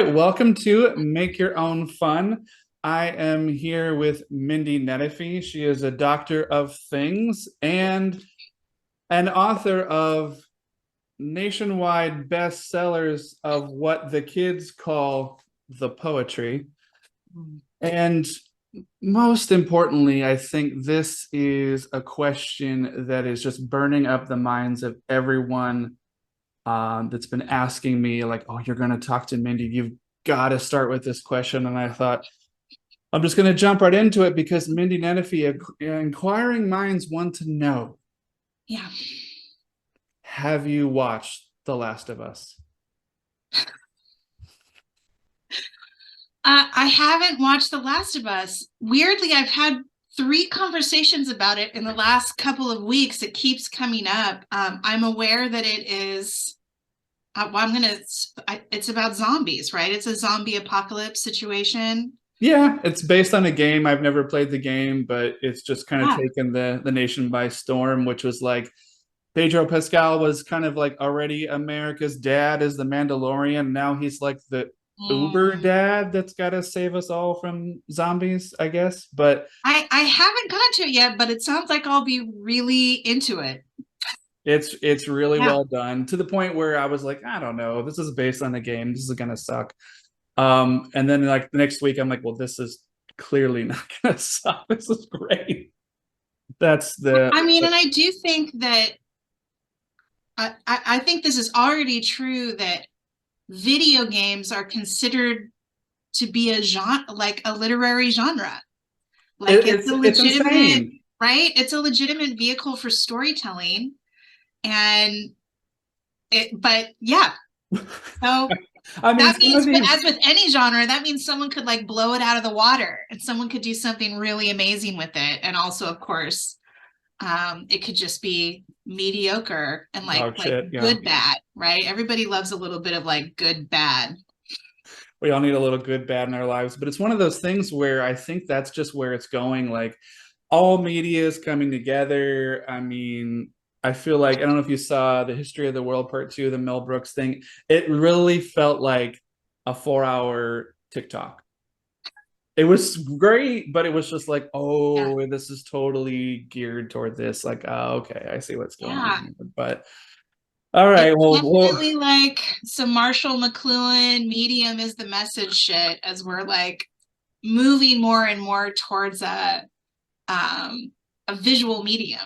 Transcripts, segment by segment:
right, welcome to Make Your Own Fun. I am here with Mindy Nettifee. She is a doctor of things and an author of nationwide bestsellers of what the kids call the poetry. And most importantly, I think this is a question that is just burning up the minds of everyone that's been asking me, like, oh, you're going to talk to Mindy. You've got to start with this question. And I thought, I'm just going to jump right into it because Mindy Nettifee, inquiring minds want to know, Yeah. have you watched The Last of Us? I haven't watched The Last of Us. Weirdly, I've had three conversations about it in the last couple of weeks. It keeps coming up. I'm aware that it is, it's about zombies, right? It's a zombie apocalypse situation. Yeah, it's based on a game. I've never played the game, but it's just kind of Yeah. taken the nation by storm, which was like Pedro Pascal was kind of like already America's dad as the Mandalorian. Now he's like the Uber Mm. dad that's got to save us all from zombies, I guess. But I haven't gotten to it yet, but it sounds like I'll be really into it. it's really Yeah. well done to the point where I was like, I don't know, this is based on the game. This is gonna suck. And then like the next week, I'm like, well, this is clearly not gonna suck. This is great. That's the I mean, and I do think that I think this is already true that video games are considered to be a genre, like a literary genre. Like it's a it's legitimate, insane. right? It's a legitimate vehicle for storytelling. And but yeah. So I mean, that some of means, but these. as with any genre, that means someone could like blow it out of the water and someone could do something really amazing with it. And also, of course, it could just be mediocre and Oh like shit, yeah. good bad, right? Everybody loves a little bit of like good bad. We all need a little good, bad in our lives, but it's one of those things where I think that's just where it's going. Like all media is coming together. I mean, I feel like I don't know if you saw the History of the World Part Two, the Mel Brooks thing. It really felt like a 4 hour TikTok. It was great, but it was just like, Yeah. oh, this is totally geared toward this. Like, oh, okay, I see what's going on Yeah. here. But all right, It's well, definitely like some Marshall McLuhan medium is the message shit as we're like moving more and more towards a visual medium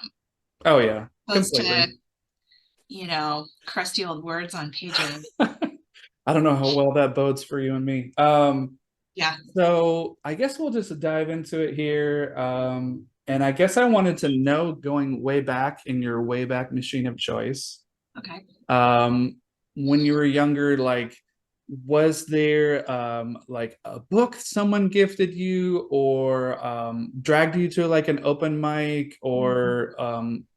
oh yeah, opposed to, completely. crusty old words on pages. I don't know how well that bodes for you and me. Yeah. So I guess we'll just dive into it here. And I guess I wanted to know, going way back in your way back machine of choice, Okay. um, when you were younger, like, was there like a book someone gifted you or dragged you to like an open mic or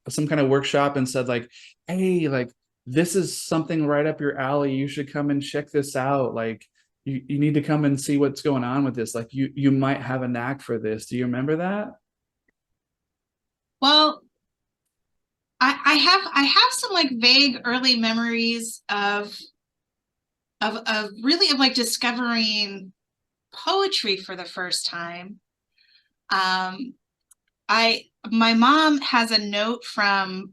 some kind of workshop and said like, hey, like this is something right up your alley. You should come and check this out. Like you need to come and see what's going on with this. Like you might have a knack for this. Do you remember that? Well, I have some like vague early memories of really of like discovering poetry for the first time. Um, I my mom has a note from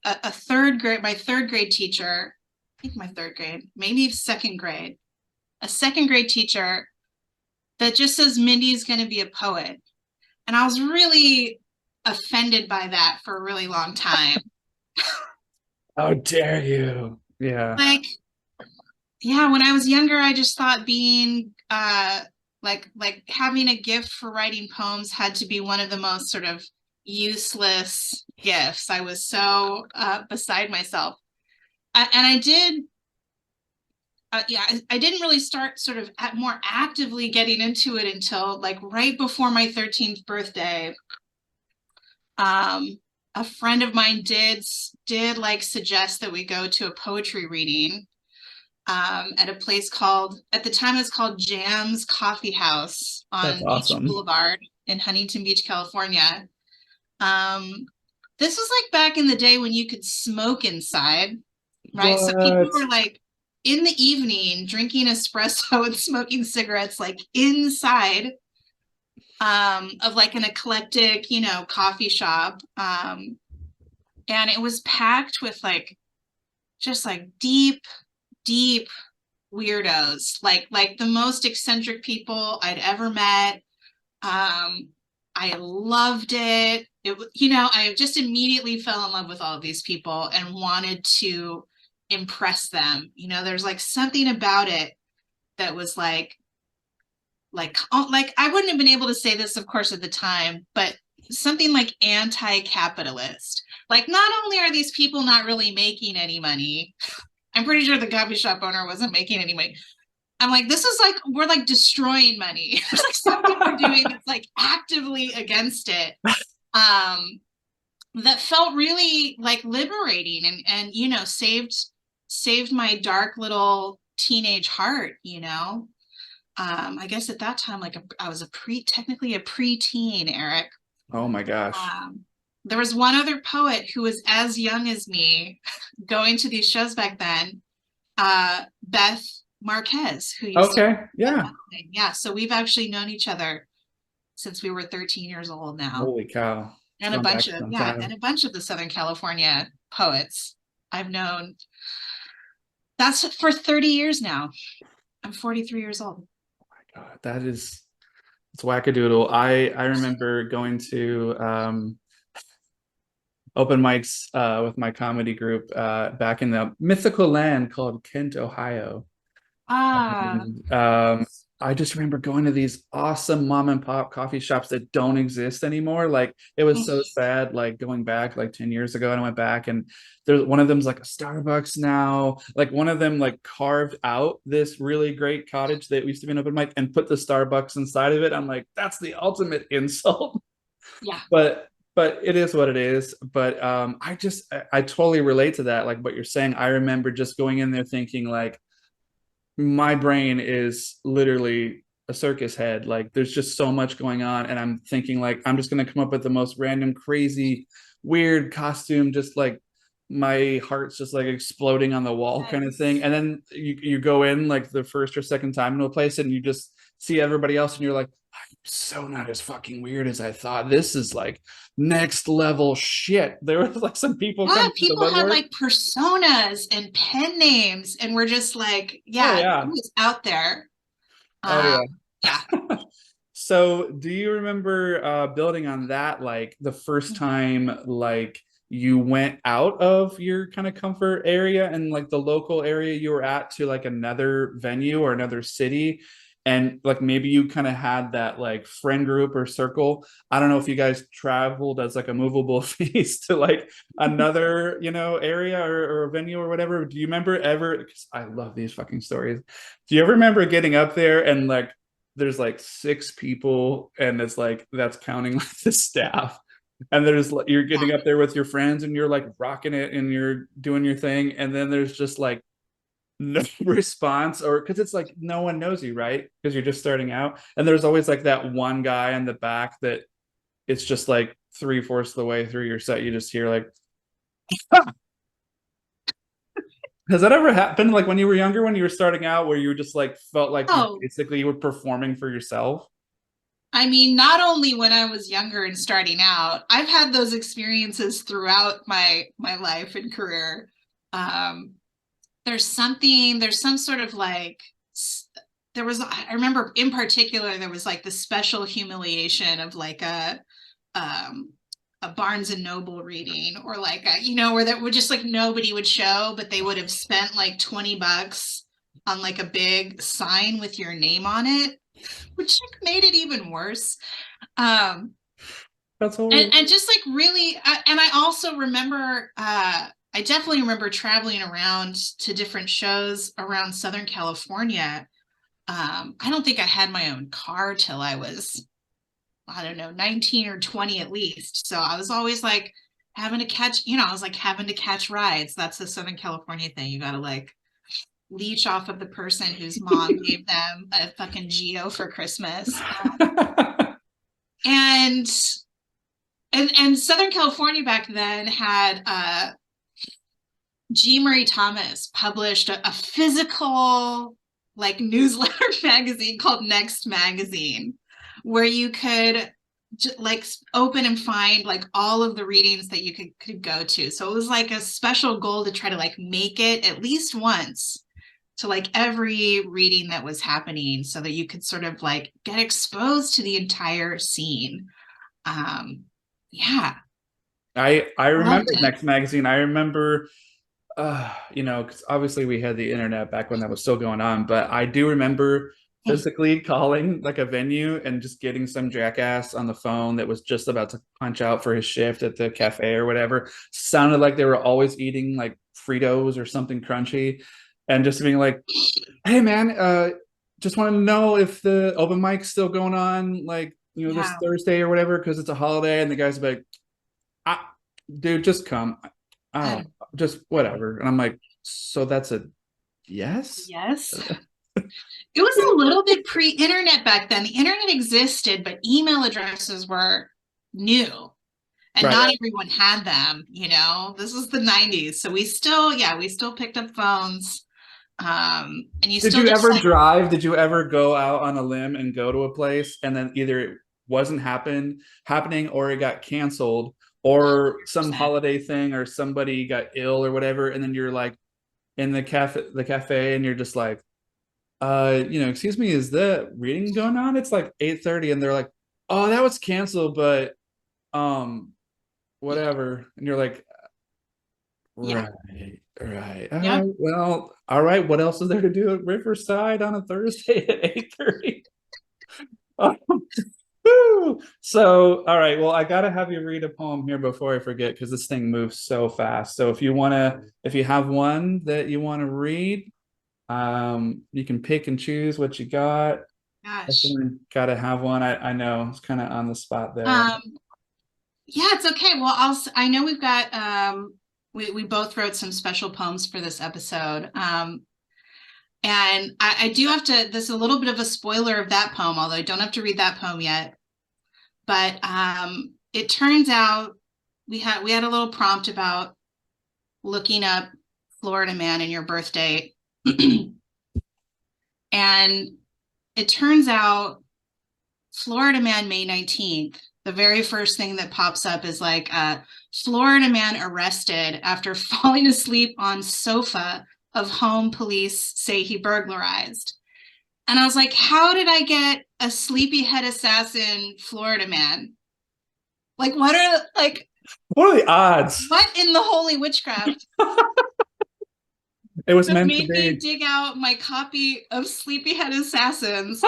a third grade my third grade teacher. I think my third grade, maybe second grade, a second grade teacher that just says Mindy's going to be a poet, and I was really offended by that for a really long time. How dare you? Yeah. Like, yeah, when I was younger, I just thought being like having a gift for writing poems had to be one of the most sort of useless gifts. I was so beside myself. And I did yeah, I didn't really start sort of more actively getting into it until like right before my 13th birthday. Um, a friend of mine did like suggest that we go to a poetry reading at a place called, at the time it's called Jam's Coffee House That's on Beach awesome. Boulevard in Huntington Beach, California. Um, this was like back in the day when you could smoke inside, right? So people What? were like in the evening drinking espresso and smoking cigarettes like inside of like an eclectic, coffee shop. And it was packed with like just like deep weirdos, like the most eccentric people I'd ever met. I loved it. I just immediately fell in love with all of these people and wanted to impress them. There's like something about it that was like I wouldn't have been able to say this, of course, at the time, but something like anti-capitalist. Like, not only are these people not really making any money, I'm pretty sure the coffee shop owner wasn't making any money. I'm like, this is like, we're like destroying money. There's like something we're doing that's like actively against it. That felt really like liberating and saved my dark little teenage heart. I guess at that time, like I was technically a preteen, Eric. Oh my gosh. Um, there was one other poet who was as young as me going to these shows back then, Beth Marquez, who used to Okay. Yeah. yeah, so we've actually known each other since we were 13 years old now. Holy cow. It's And a gone back bunch of some yeah, and time. a bunch of the Southern California poets I've known. That's for 30 years now. I'm 43 years old. God, that is it's wackadoodle. I remember going to open mics with my comedy group back in the mythical land called Kent, Ohio. Ah, And I just remember going to these awesome mom and pop coffee shops that don't exist anymore. Like it was so sad, like going back like 10 years ago, and I went back and there's one of them's like a Starbucks now. Like one of them like carved out this really great cottage that used to be an open mic and put the Starbucks inside of it. I'm like, that's the ultimate insult. yeah. But it is what it is. But I totally relate to that, like what you're saying. I remember just going in there thinking like my brain is literally a circus head. Like there's just so much going on, and I'm thinking like I'm just gonna come up with the most random, crazy, weird costume, just like my heart's just like exploding on the wall kind of thing. Yes. And then you go in like the first or second time into a place and you just see everybody else and you're like, I'm so not as fucking weird as I thought. This is like next level shit. There was like some people Yeah, coming to the people had woodwork. like personas and pen names, and we're just like, Oh yeah, it yeah. was out there. Oh Um, yeah. yeah. So, do you remember building on that, like the first time, like you went out of your kind of comfort area and like the local area you were at to like another venue or another city, and like maybe you kind of had that like friend group or circle. I don't know if you guys traveled as like a movable feast to like another, area or a venue or whatever. Do you remember ever? Because I love these fucking stories. Do you ever remember getting up there and like there's like six people and it's like that's counting like the staff and there's like you're Yeah. getting up there with your friends and you're like rocking it and you're doing your thing and then there's just like no response or because it's like no one knows you, right? Because you're just starting out and there's always like that one guy in the back that it's just like three-fourths of the way through your set you just hear like has that ever happened like when you were younger when you were starting out where you just like felt like Oh, you were performing for yourself? I mean, not only when I was younger and starting out, I've had those experiences throughout my life and career. Um, there's some sort of like I remember in particular there was like the special humiliation of like um a Barnes and Noble reading or like where that would just like nobody would show, but they would have spent like $20 on like a big sign with your name on it, which made it even worse. Um, That's and horrible. just like really, and I also remember, I definitely remember traveling around to different shows around Southern California. I don't think I had my own car till I was, I don't know, 19 or 20 at least. So I was always like having to catch, I was like having to catch rides. That's the Southern California thing. You got to like leech off of the person whose mom gave them a fucking Geo for Christmas. And and Southern California back then had G. Murray Thomas published a physical like newsletter magazine called Next Magazine, where you could like open and find like all of the readings that you could go to. So it was like a special goal to try to like make it at least once to like every reading that was happening so that you could sort of like get exposed to the entire scene. Yeah, I remember loved it. Next Magazine. I remember because obviously we had the internet back when that was still going on, but I do remember physically calling like a venue and just getting some jackass on the phone that was just about to punch out for his shift at the cafe or whatever. Sounded like they were always eating like Fritos or something crunchy, and just being like, "Hey man, just want to know if the open mic's still going on, like this Yeah. Thursday or whatever, because it's a holiday." And the guys like, I, "Dude, just come. Oh, just whatever." And I'm like, "So that's a yes?" Yes. It was a little bit pre-internet back then. The internet existed, but email addresses were new and Right. not everyone had them, This is the 90s. So we still picked up phones. And you Did still you just ever like drive? Did you ever go out on a limb and go to a place and then either it wasn't happening or it got canceled or some 100%. holiday thing or somebody got ill or whatever, and then you're like in the cafe and you're just like, excuse me, is the reading going on? It's like 8:30 and they're like, "Oh, that was canceled, but um whatever." And you're like, Yeah. right, right. Yep. Well, all right. What else is there to do at Riverside on a Thursday at 8:30? So, all right. Well, I gotta have you read a poem here before I forget because this thing moves so fast. So if you have one that you want to read, you can pick and choose what you got. Gosh. Definitely gotta have one. I know it's kind of on the spot there. Um, yeah, it's okay. Well, I know we've got we both wrote some special poems for this episode. And I do have to, this is a little bit of a spoiler of that poem, although I don't have to read that poem yet. But it turns out we had a little prompt about looking up Florida Man in your birth date. And it turns out Florida Man, May 19th, the very first thing that pops up is like Florida man arrested after falling asleep on sofa of home police say he burglarized. And I was like, how did I get a sleepyhead assassin Florida man? Like, What are the odds? what in the holy witchcraft It was that meant to made me be. dig out my copy of Sleepyhead Assassins?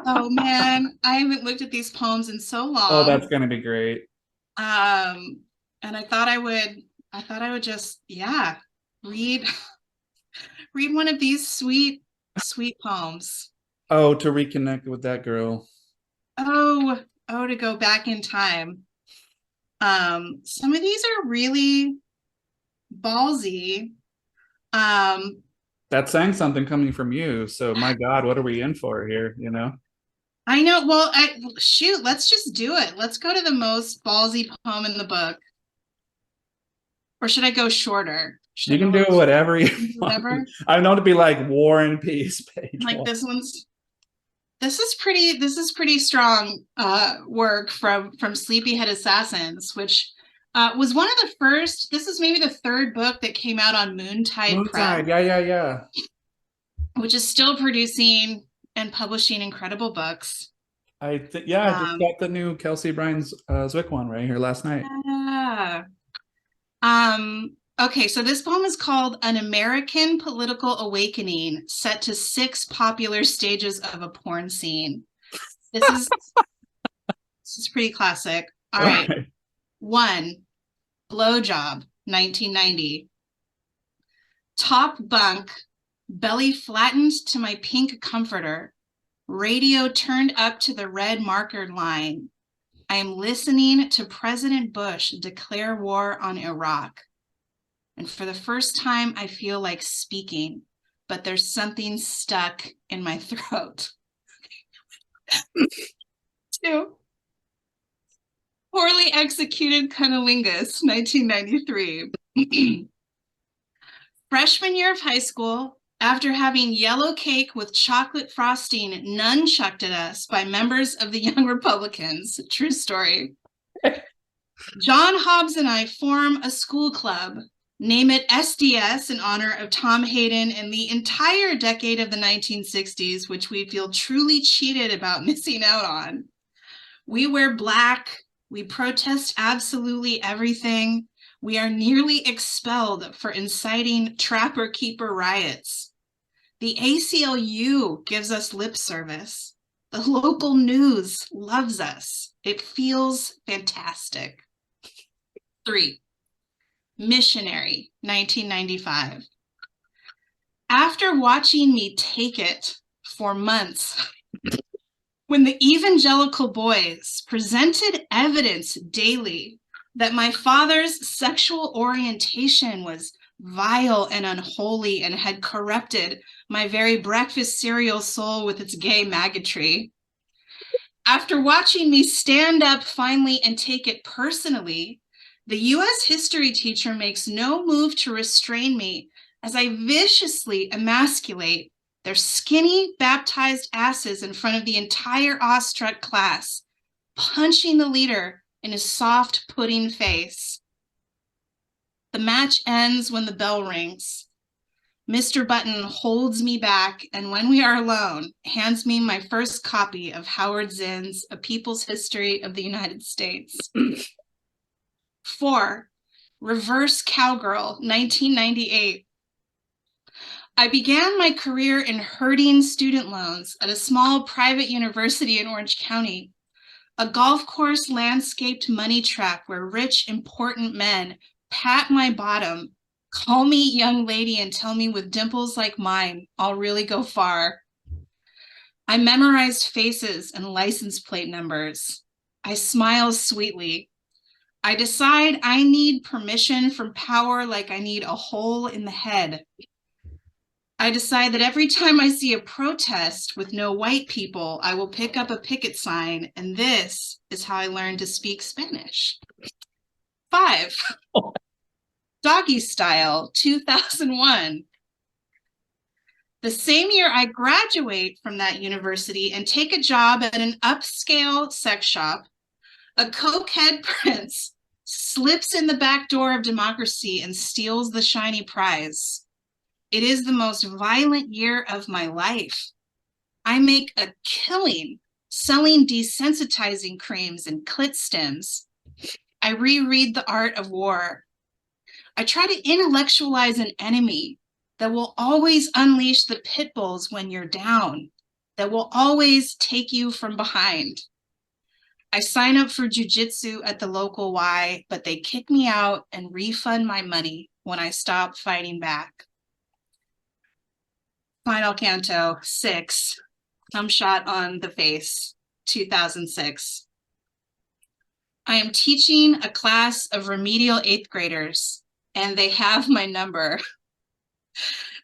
Oh man, I haven't looked at these poems in so Oh, long. that's gonna be great. And I thought I would just, yeah, read read one of these sweet, sweet poems. Oh, to reconnect with that girl. Oh, to go back in time. Some of these are really ballsy. Um, That's saying something coming from you. So my God, what are we in for here? I know. Well, shoot, let's just do it. Let's go to the most ballsy poem in the book. Or should I go shorter? Should You I go can a do little whatever you want. whatever? I know to be like War and Peace, page Like one. this is pretty strong work from Sleepyhead Assassins, which was one of the first. This is maybe the third book that came out on Moontide Press, Moontide, yeah, yeah, yeah. which is still producing and publishing incredible books. Yeah, I just Um, got the new Kelsey Bryan's Zwick one right here last night. yeah. Okay, so this poem is called An American Political Awakening, set to 6 popular stages of a porn scene. This is this is pretty classic. All All right. right. 1. Blowjob, 1990. Top bunk, belly flattened to my pink comforter. Radio turned up to the red marker line. I am listening to President Bush declare war on Iraq. And for the first time, I feel like speaking, but there's something stuck in my throat. 2. Poorly executed cunnilingus, 1993. Freshman year of high school, after having yellow cake with chocolate frosting nunchucked at us by members of the Young Republicans, true story, John Hobbs and I form a school club, name it SDS in honor of Tom Hayden and the entire decade of the 1960s, which we feel truly cheated about missing out on. We wear black, we protest absolutely everything. We are nearly expelled for inciting trapper-keeper riots. The ACLU gives us lip service. The local news loves us. It feels fantastic. 3. Missionary, 1995. After watching me take it for months, when the evangelical boys presented evidence daily that my father's sexual orientation was vile and unholy and had corrupted my very breakfast cereal soul with its gay maggotry, after watching me stand up finally and take it personally, the US history teacher makes no move to restrain me as I viciously emasculate their skinny, baptized asses in front of the entire awestruck class, punching the leader in his soft pudding face. The match ends when the bell rings. Mr. Button holds me back, and when we are alone, hands me my first copy of Howard Zinn's A People's History of the United States. 4. Reverse Cowgirl, 1998. I began my career in herding student loans at a small private university in Orange County, a golf course landscaped money trap where rich, important men pat my bottom, call me young lady, and tell me with dimples like mine, I'll really go far. I memorized faces and license plate numbers. I smile sweetly. I decide I need permission from power like I need a hole in the head. I decide that every time I see a protest with no white people, I will pick up a picket sign, and this is how I learned to speak Spanish. 5. Doggy Style, 2001. The same year I graduate from that university and take a job at an upscale sex shop, a cokehead prince slips in the back door of democracy and steals the shiny prize. It is the most violent year of my life. I make a killing selling desensitizing creams and clit stems. I reread The Art of War. I try to intellectualize an enemy that will always unleash the pit bulls when you're down, that will always take you from behind. I sign up for jujitsu at the local Y, but they kick me out and refund my money when I stop fighting back. Final Canto, 6, Thumb Shot on the Face, 2006. I am teaching a class of remedial 8th graders, and they have my number.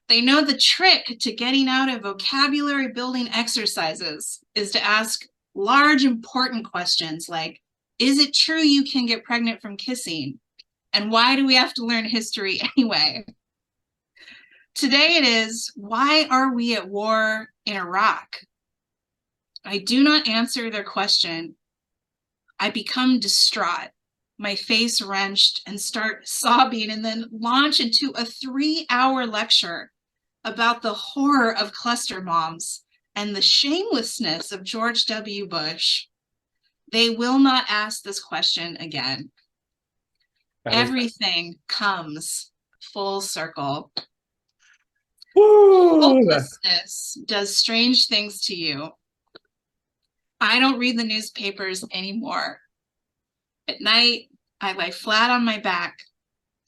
They know the trick to getting out of vocabulary building exercises is to ask large, important questions like, is it true you can get pregnant from kissing? And why do we have to learn history anyway? Today it is, why are we at war in Iraq? I do not answer their question. I become distraught, my face wrenched, and start sobbing, and then launch into a 3-hour lecture about the horror of cluster bombs and the shamelessness of George W. Bush. They will not ask this question again. Everything comes full circle. Woo! Hopelessness does strange things to you. I don't read the newspapers anymore. At night, I lie flat on my back,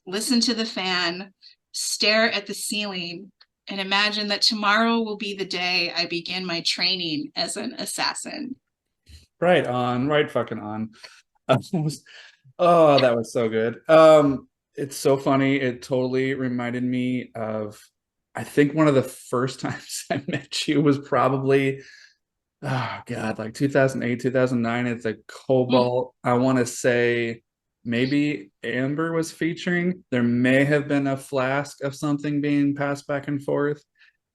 listen to the fan, stare at the ceiling, and imagine that tomorrow will be the day I begin my training as an assassin. Right on, right fucking on. Oh, that was so good. It's so funny. It totally reminded me of, I think one of the first times I met you was probably, oh God, like 2008, 2009. It's a Cobalt. I want to say maybe Amber was featuring. There may have been a flask of something being passed back and forth.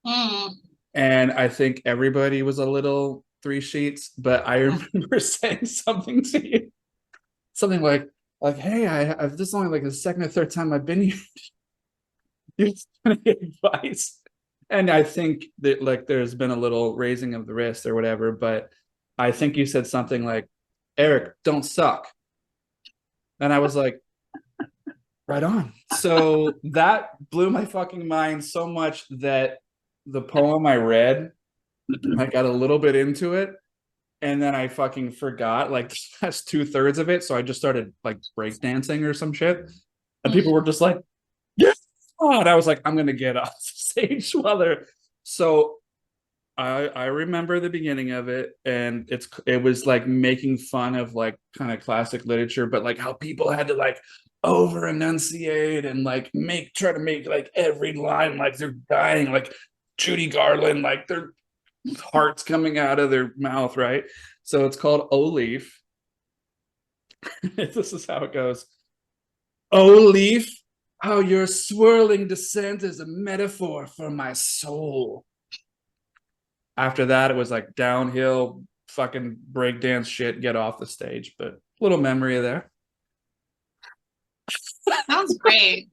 Mm. And I think everybody was a little three sheets, but I remember saying something to you, something hey, this is only like the second or third time I've been here. You're just gonna get advice. And I think that like there's been a little raising of the wrist or whatever, but I think you said something like, Eric, don't suck. And I was like, right on. So that blew my fucking mind so much that the poem I read, I got a little bit into it and then I fucking forgot like that's 2/3 of it. So I just started like breakdancing or some shit. And people were just like, yeah. And I was like, I'm gonna get off stage while they're so I remember the beginning of it and it was like making fun of like kind of classic literature, but like how people had to like over enunciate and like try to make like every line like they're dying, like Judy Garland, like their hearts coming out of their mouth, right? So it's called O Leaf. This is how it goes. O Leaf, how your swirling descent is a metaphor for my soul. After that, it was like downhill, fucking breakdance shit, get off the stage. But little memory there. Sounds great.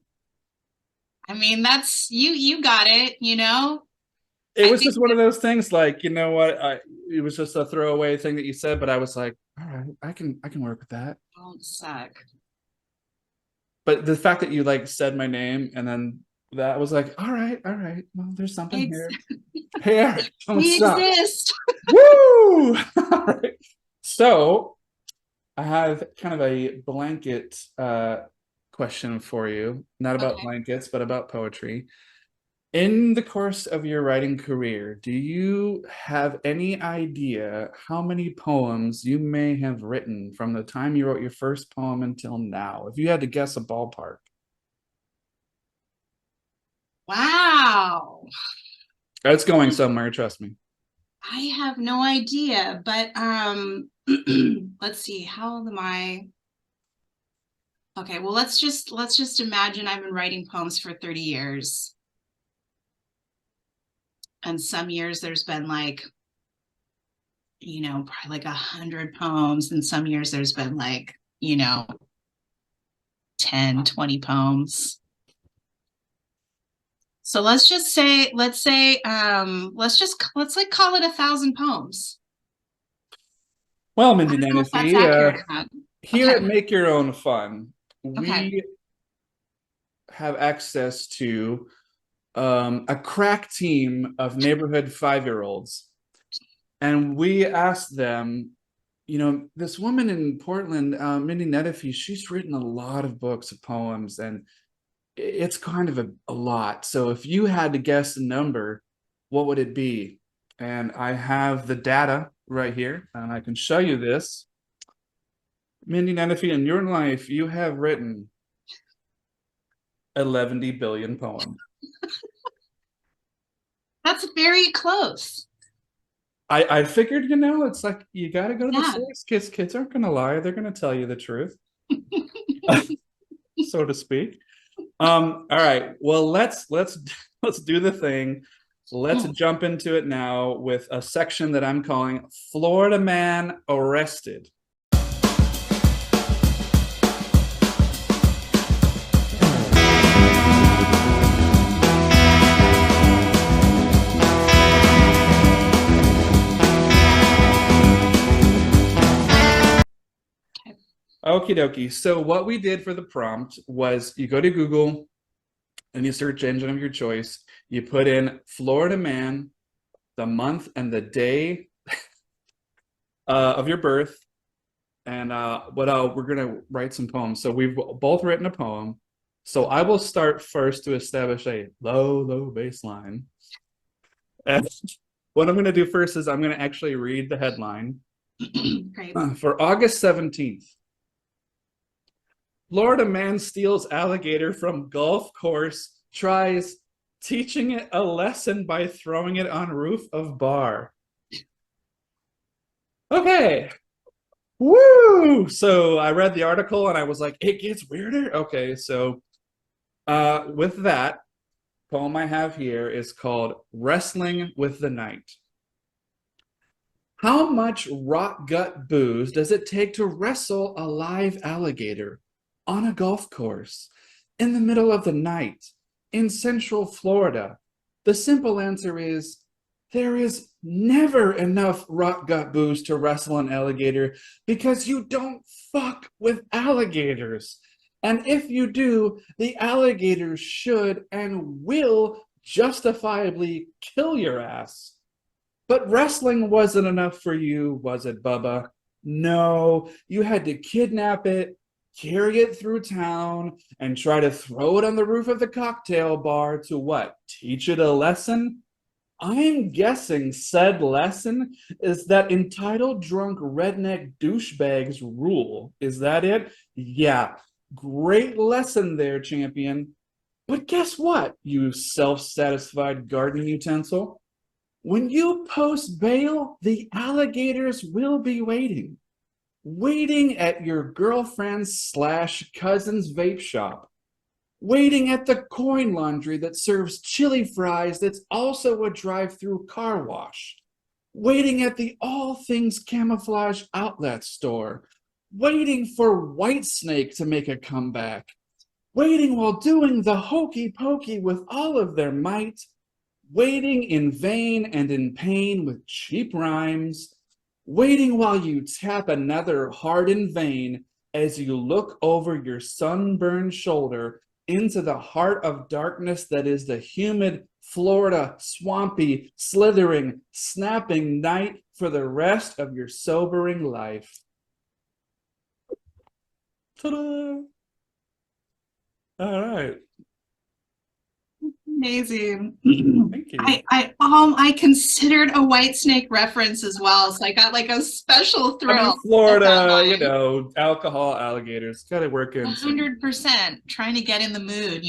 I mean, that's you got it, you know? It I was think just one of those things, like, you know what? It was just a throwaway thing that you said, but I was like, all right, I can work with that. don't suck. But the fact that you like said my name and then that was like, all right, well, there's something Ex- here. Hey, Eric, don't we suck. exist. Woo! All right. So I have kind of a blanket question for you, not about Okay. blankets, but about poetry. In the course of your writing career, do you have any idea how many poems you may have written from the time you wrote your first poem until now? If you had to guess a ballpark. Wow. It's going somewhere, trust me. I have no idea, but let's see, how old am I? Okay, well let's just imagine I've been writing poems for 30 years. And some years there's been like, probably like 100 poems, and some years there's been like, 10, 20 poems. So let's like call it 1,000 poems. Well, I Mindy don't know if that's Nettifee, accurate or not. here Okay. at Make Your Own Fun, Okay. we have access to a crack team of neighborhood 5-year-olds. And we asked them, this woman in Portland, Mindy Nettifee, she's written a lot of books of poems, and it's kind of a lot. So if you had to guess a number, what would it be? And I have the data right here, and I can show you this. Mindy Nettifee, in your life, you have written 11 billion poems. That's very close. I figured, it's like you got to go to the Yeah. source. Kids aren't going to lie; they're going to tell you the truth, so to speak. All right. Well, let's do the thing. Let's Hmm. jump into it now with a section that I'm calling Florida Man Arrested. Okie dokie. So what we did for the prompt was you go to Google and you search engine of your choice. You put in Florida Man, the month and the day of your birth, and we're gonna write some poems. So we've both written a poem. So I will start first to establish a low bass line. And what I'm gonna do first is I'm gonna actually read the headline. Great. For August 17th. Florida man steals alligator from golf course, tries teaching it a lesson by throwing it on roof of bar. Okay. Woo! So I read the article and I was like, it gets weirder. Okay, so with that poem I have here is called Wrestling with the Night. How much rot gut booze does it take to wrestle a live alligator on a golf course in the middle of the night in Central Florida? The simple answer is there is never enough rot gut booze to wrestle an alligator because you don't fuck with alligators. And if you do, the alligators should and will justifiably kill your ass. But wrestling wasn't enough for you, was it, Bubba? No, you had to kidnap it, carry it through town, and try to throw it on the roof of the cocktail bar to what? Teach it a lesson? I'm guessing said lesson is that entitled drunk redneck douchebags rule. Is that it? Yeah, great lesson there, champion. But guess what, you self satisfied garden utensil? When you post bail, the alligators will be waiting, waiting at your girlfriend's slash cousin's vape shop, waiting at the coin laundry that serves chili fries that's also a drive through car wash, waiting at the all things camouflage outlet store, waiting for Whitesnake to make a comeback, waiting while doing the hokey pokey with all of their might, waiting in vain and in pain with cheap rhymes, waiting while you tap another hard in vain as you look over your sunburned shoulder into the heart of darkness that is the humid, Florida, swampy, slithering, snapping night for the rest of your sobering life. Ta-da! All right. Amazing. Thank you. I considered a white snake reference as well, so I got like a special I mean, thrill at that Florida, line. alcohol, alligators, got to work in some. 100% trying to get in the mood.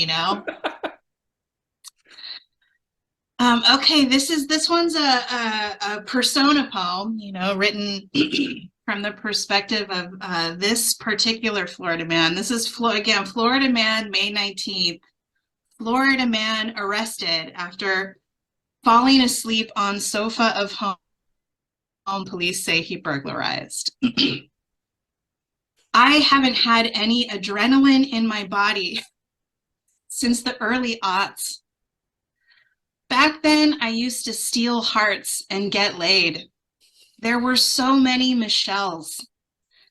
Okay, this one's a persona poem, written from the perspective of this particular Florida man. This is again, Florida man, May 19th. Florida man arrested after falling asleep on sofa of home. Police say he burglarized. I haven't had any adrenaline in my body since the early aughts. Back then, I used to steal hearts and get laid. There were so many Michelles.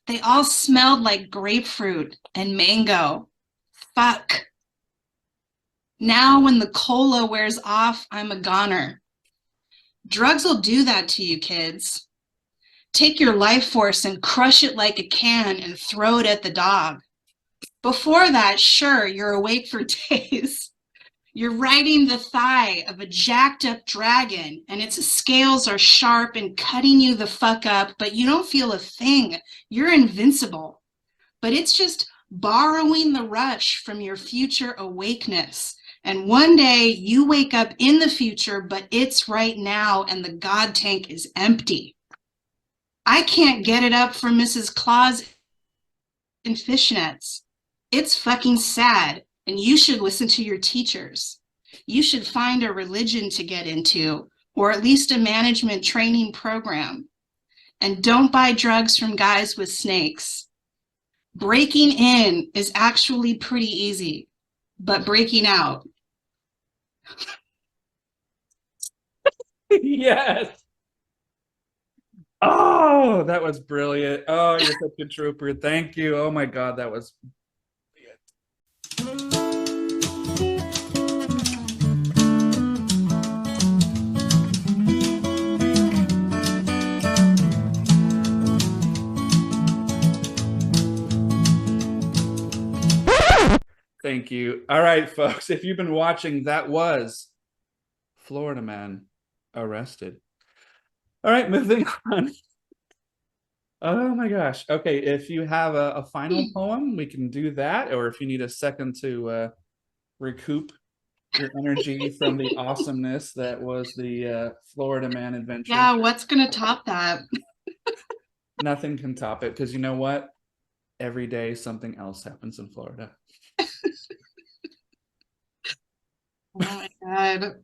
They all smelled like grapefruit and mango. Fuck. Now, when the cola wears off, I'm a goner. Drugs will do that to you, kids. Take your life force and crush it like a can and throw it at the dog. Before that, sure, you're awake for days. You're riding the thigh of a jacked up dragon and its scales are sharp and cutting you the fuck up, but you don't feel a thing. You're invincible. But it's just borrowing the rush from your future awakeness. And one day you wake up in the future, but it's right now and the God tank is empty. I can't get it up for Mrs. Claus in fishnets. It's fucking sad, and you should listen to your teachers. You should find a religion to get into, or at least a management training program. And don't buy drugs from guys with snakes. Breaking in is actually pretty easy, but breaking out. Yes. Oh, that was brilliant. Oh, you're such a trooper. Thank you. Oh my God, that was thank you. All right, folks. If you've been watching, that was Florida man arrested. All right, moving on. Oh my gosh. Okay, if you have a final poem, we can do that. Or if you need a second to recoup your energy from the awesomeness that was the Florida man adventure. Yeah, what's gonna top that? Nothing can top it because you know what? Every day something else happens in Florida. Oh my God.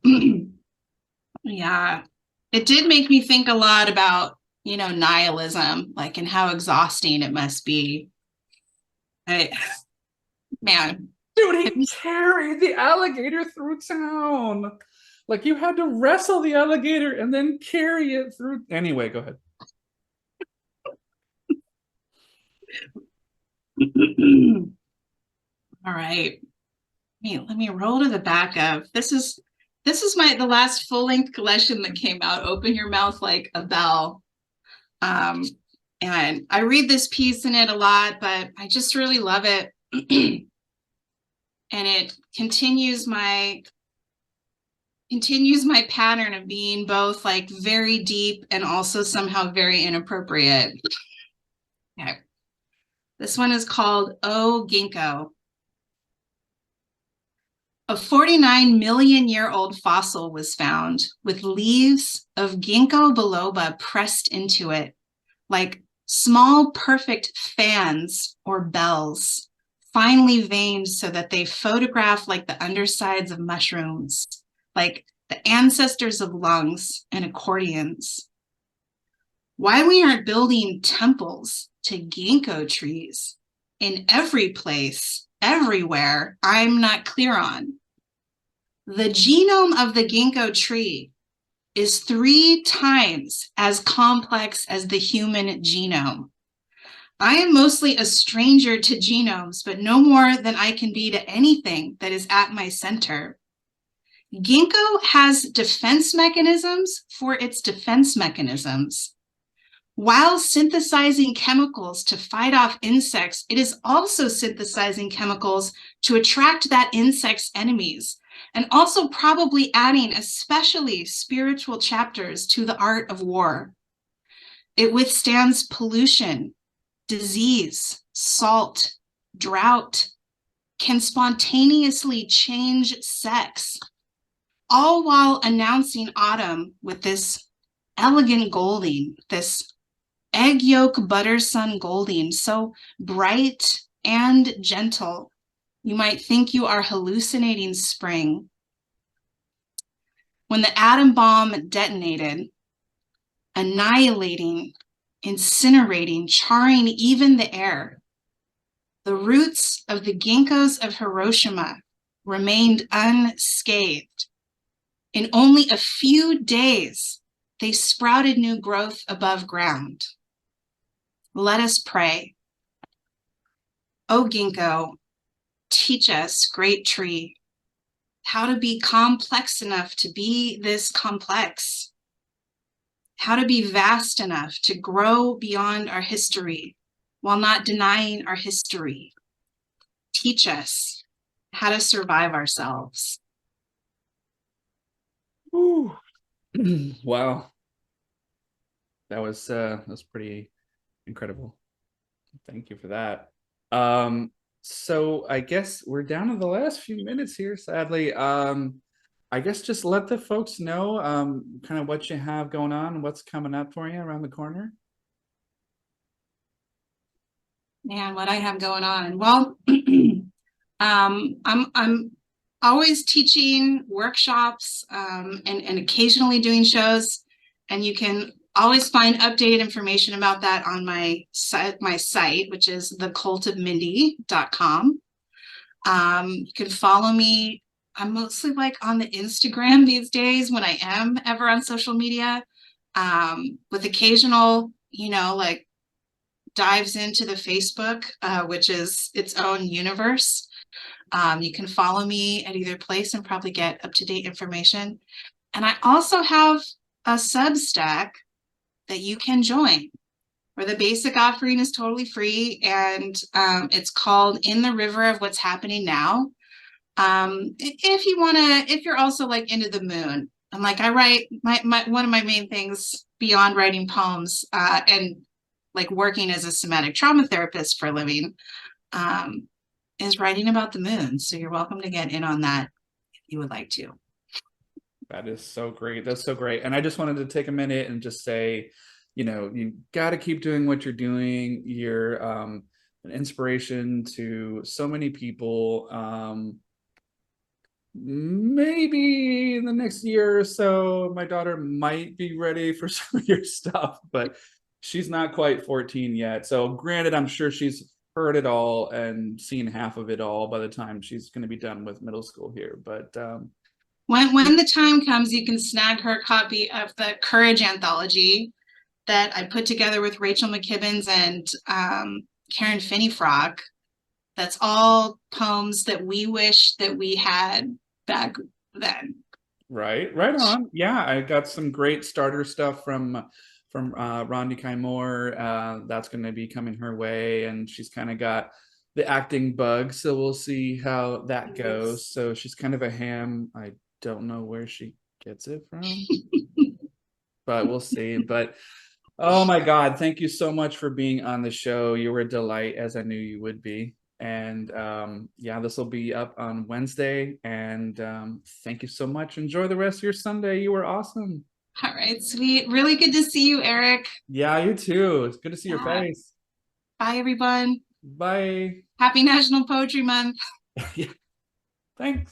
Yeah. It did make me think a lot about, nihilism, like, and how exhausting it must be. I, man, Dude, he carried the alligator through town. Like you had to wrestle the alligator and then carry it through. Anyway, go ahead. all right. Let me roll to the back of this is the last full-length collection that came out, Open Your Mouth Like a Bell. Um, and I read this piece in it a lot, but I just really love it. And it continues my pattern of being both like very deep and also somehow very inappropriate. Okay. This one is called Oh Ginkgo. A 49 million year old fossil was found with leaves of ginkgo biloba pressed into it, like small perfect fans or bells, finely veined so that they photograph like the undersides of mushrooms, like the ancestors of lungs and accordions. Why we aren't building temples to ginkgo trees in every place, everywhere, I'm not clear on. The genome of the ginkgo tree is 3 times as complex as the human genome. I am mostly a stranger to genomes, but no more than I can be to anything that is at my center. Ginkgo has defense mechanisms for its defense mechanisms. While synthesizing chemicals to fight off insects, it is also synthesizing chemicals to attract that insect's enemies, and also probably adding especially spiritual chapters to the art of war. It withstands pollution, disease, salt, drought, can spontaneously change sex, all while announcing autumn with this elegant golding, this egg yolk butter sun golding, so bright and gentle. You might think you are hallucinating spring. When the atom bomb detonated, annihilating, incinerating, charring even the air, the roots of the ginkgos of Hiroshima remained unscathed. In only a few days, they sprouted new growth above ground. Let us pray. O ginkgo, teach us, great tree, how to be complex enough to be this complex, how to be vast enough to grow beyond our history while not denying our history. Teach us how to survive ourselves. Ooh. Wow. That was pretty incredible. Thank you for that. So I guess we're down to the last few minutes here, sadly. I guess just let the folks know kind of what you have going on, what's coming up for you around the corner. Man, what I have going on. Well, I'm always teaching workshops and occasionally doing shows, and you can always find updated information about that on my site, which is thecultofmindy.com. You can follow me. I'm mostly like on the Instagram these days when I am ever on social media, with occasional, like dives into the Facebook, which is its own universe. You can follow me at either place and probably get up-to-date information. And I also have a Substack that you can join, where the basic offering is totally free, and it's called In the River of What's Happening Now. If you're also like into the moon, and like I write my one of my main things beyond writing poems and like working as a somatic trauma therapist for a living, is writing about the moon. So you're welcome to get in on that if you would like to. That is so great. That's so great. And I just wanted to take a minute and just say you got to keep doing what you're doing. You're an inspiration to so many people. Maybe in the next year or so, my daughter might be ready for some of your stuff, but she's not quite 14 yet. So, granted, I'm sure she's heard it all and seen half of it all by the time she's going to be done with middle school here. But When the time comes, you can snag her a copy of the Courage anthology that I put together with Rachel McKibbins and Karen Finney-Frock. That's all poems that we wish that we had back then. right on. Yeah, I got some great starter stuff from Rondi Kaimor. That's going to be coming her way, and she's kind of got the acting bug, so we'll see how that goes. So she's kind of a ham. I don't know where she gets it from, but we'll see. But oh my God, thank you so much for being on the show. You were a delight, as I knew you would be. And yeah, this will be up on Wednesday. And thank you so much. Enjoy the rest of your Sunday. You were awesome. All right, sweet. Really good to see you, Eric. Yeah, you too. It's good to see your Yeah. face. Bye, everyone. Bye. Happy National Poetry Month. Yeah, thanks.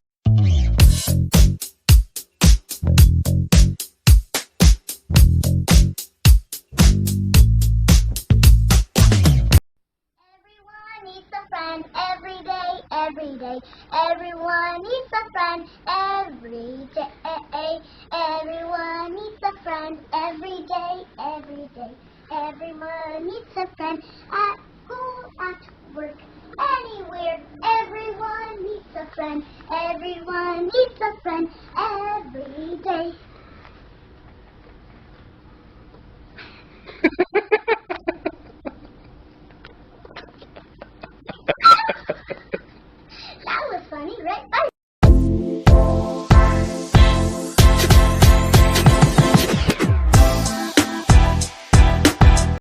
Everyone needs a friend every day, every day. Everyone needs a friend every day. Everyone needs a friend every day, every day. Everyone needs a friend at school, at work, anywhere. Everyone needs a friend. Everyone needs a friend every day.